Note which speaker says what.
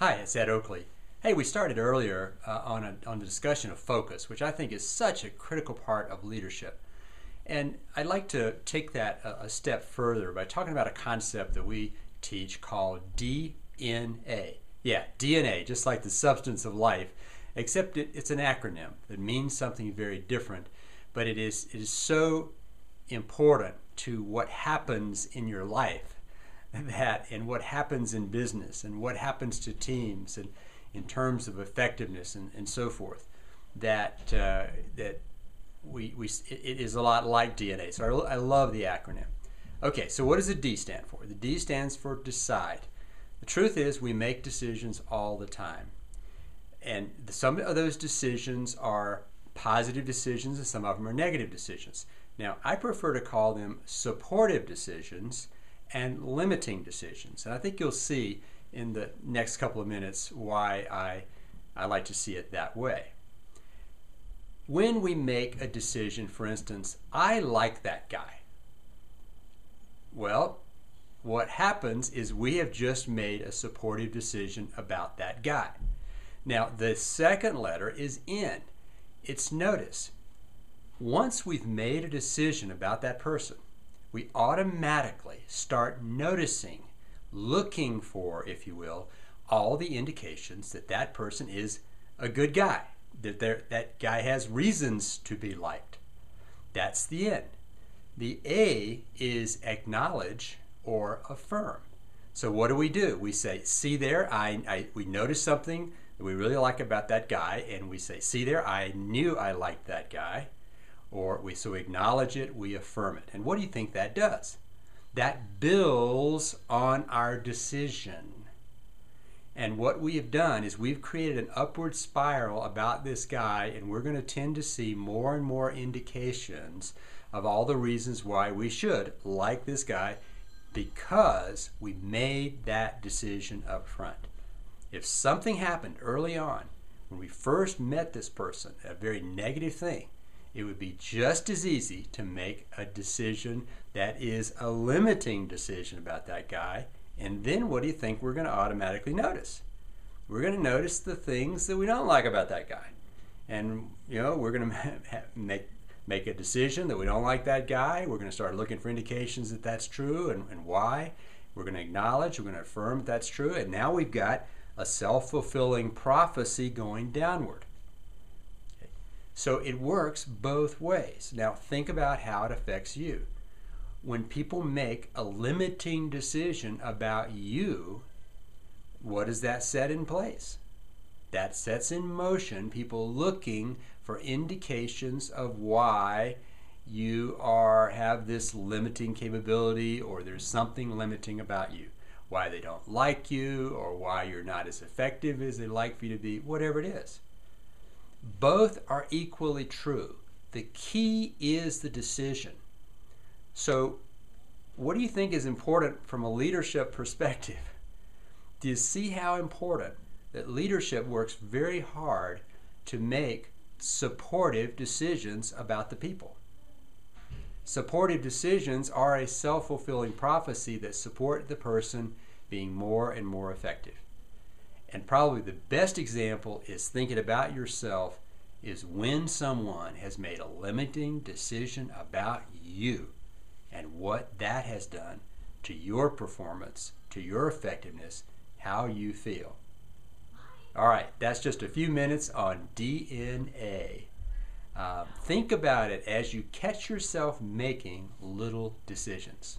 Speaker 1: Hi, it's Ed Oakley. Hey, we started earlier on the discussion of focus, which I think is such a critical part of leadership. And I'd like to take that a step further by talking about a concept that we teach called DNA. Yeah, DNA, just like the substance of life, except it's an acronym that means something very different, but it is so important to what happens in your life and what happens in business and what happens to teams and in terms of effectiveness and so forth that it is a lot like DNA. So I love the acronym. Okay, so what does the D stand for? The D stands for decide. The truth is we make decisions all the time. And some of those decisions are positive decisions and some of them are negative decisions. Now, I prefer to call them supportive decisions and limiting decisions. And I think you'll see in the next couple of minutes why I like to see it that way. When we make a decision, for instance, I like that guy. Well, what happens is we have just made a supportive decision about that guy. Now, the second letter is N. It's notice. Once we've made a decision about that person, we automatically start noticing, looking for, if you will, all the indications that that person is a good guy, that guy has reasons to be liked. That's the N. The A is acknowledge or affirm. So what do? We say, see there, we noticed something that we really like about that guy, and we say, see there, I knew I liked that guy. Or we acknowledge it, we affirm it. And what do you think that does? That builds on our decision. And what we have done is we've created an upward spiral about this guy, and we're going to tend to see more and more indications of all the reasons why we should like this guy because we made that decision up front. If something happened early on when we first met this person, a very negative thing, it would be just as easy to make a decision that is a limiting decision about that guy. And then what do you think we're going to automatically notice? We're going to notice the things that we don't like about that guy. And, we're going to make a decision that we don't like that guy. We're going to start looking for indications that that's true and why. We're going to acknowledge, we're going to affirm that that's true. And now we've got a self-fulfilling prophecy going downward. So it works both ways. Now think about how it affects you. When people make a limiting decision about you, what does that set in place? That sets in motion people looking for indications of why you have this limiting capability, or there's something limiting about you. Why they don't like you, or why you're not as effective as they'd like for you to be, whatever it is. Both are equally true. The key is the decision. So what do you think is important from a leadership perspective? Do you see how important that leadership works very hard to make supportive decisions about the people? Supportive decisions are a self-fulfilling prophecy that support the person being more and more effective. And probably the best example is thinking about yourself is when someone has made a limiting decision about you and what that has done to your performance, to your effectiveness, how you feel. All right, that's just a few minutes on DNA. Think about it as you catch yourself making little decisions.